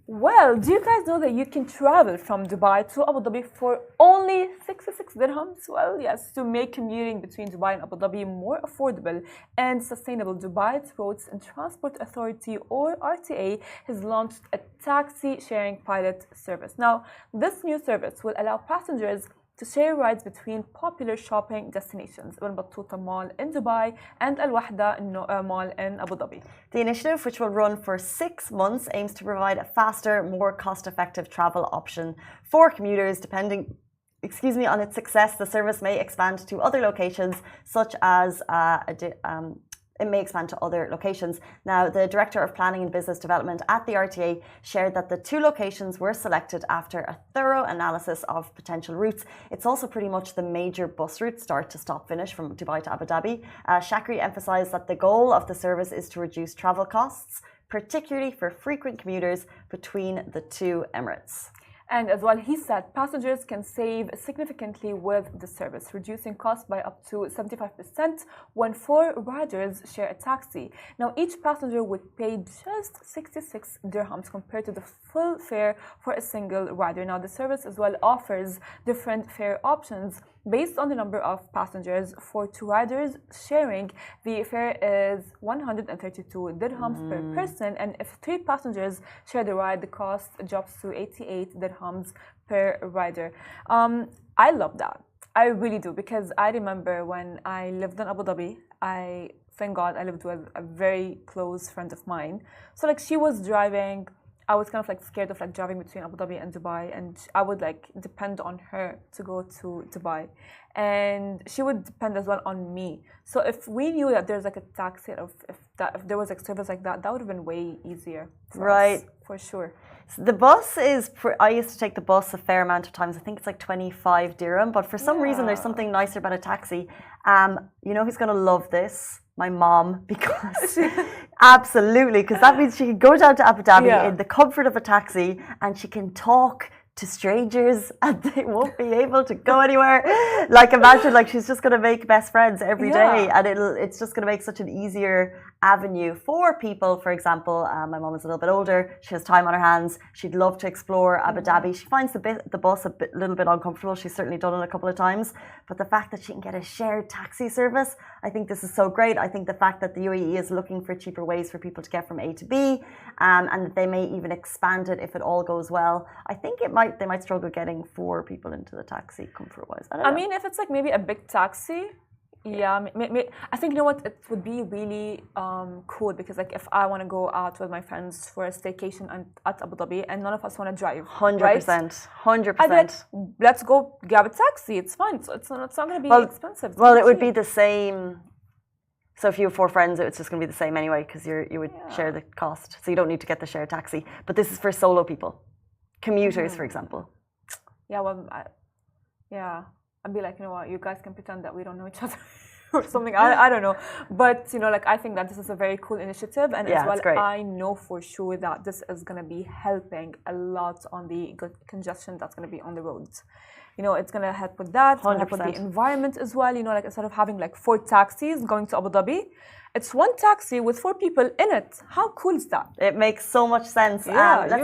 Well, do you guys know that you can travel from Dubai to Abu Dhabi for only 66 dirhams? Well, yes, to make commuting between Dubai and Abu Dhabi more affordable and sustainable, Dubai's Roads and Transport Authority, or RTA, has launched a taxi sharing pilot service. Now, this new service will allow passengers to share rides between popular shopping destinations, Ibn Battuta Mall in Dubai and Al Wahda Mall in Abu Dhabi. The initiative, which will run for 6 months, aims to provide a faster, more cost-effective travel option for commuters. Depending on its success, the service may expand to other locations, such as it may expand to other locations. Now, the Director of Planning and Business Development at the RTA shared that the 2 locations were selected after a thorough analysis of potential routes. It's also pretty much the major bus route, start to stop finish, from Dubai to Abu Dhabi. Shakri emphasised that the goal of the service is to reduce travel costs, particularly for frequent commuters between the 2 Emirates. And as well, he said passengers can save significantly with the service, reducing costs by up to 75% when 4 riders share a taxi. Now, each passenger would pay just 66 dirhams compared to the full fare for a single rider. Now, the service as well offers different fare options based on the number of passengers. For 2 riders sharing, the fare is 132 dirhams per person, and if 3 passengers share the ride, the cost drops to 88 dirhams per rider. I love that. I really do, because I remember when I lived in Abu Dhabi, thank God I lived with a very close friend of mine. So like, she was driving. I was kind of like scared of like driving between Abu Dhabi and Dubai, and I would like depend on her to go to Dubai, and she would depend as well on me. So if we knew that there's like a taxi, if there was like service like that, that would have been way easier for us, for sure. So the bus is, I used to take the bus a fair amount of times. I think it's like 25 dirham, but for some reason there's something nicer about a taxi. You know who's going to love this? My mom, because absolutely, because that means she can go down to Abu Dhabi in the comfort of a taxi, and she can talk to strangers and they won't be able to go anywhere. Like, imagine, like, she's just going to make best friends every day, and it's just going to make such an easier avenue for people. For example, my mom is a little bit older, she has time on her hands, she'd love to explore Abu Dhabi. She finds the bus a little bit uncomfortable. She's certainly done it a couple of times, but the fact that she can get a shared taxi service, I think this is so great. I think the fact that the UAE is looking for cheaper ways for people to get from A to B, and that they may even expand it if it all goes well. I think they might struggle getting 4 people into the taxi comfort-wise. I mean, if it's like maybe a big taxi, I think, you know what, it would be really cool, because like if I want to go out with my friends for a staycation at Abu Dhabi and none of us want to drive, 100%, right? 100%. I'd be like, let's go grab a taxi. It's fine. So it's not going to be expensive. Well, it would be the same. So if you have 4 friends, it's just going to be the same anyway, because you would share the cost. So you don't need to get the shared taxi. But this is for solo people, commuters, for example. Yeah, well, I'd be like, you know what, you guys can pretend that we don't know each other or something. I don't know. But, you know, like, I think that this is a very cool initiative. And as well, I know for sure that this is going to be helping a lot on the congestion that's going to be on the roads. You know, it's going to help with that. It's going to help with the environment as well. You know, like, instead of having like 4 taxis going to Abu Dhabi, it's 1 taxi with 4 people in it. How cool is that? It makes so much sense. Yeah,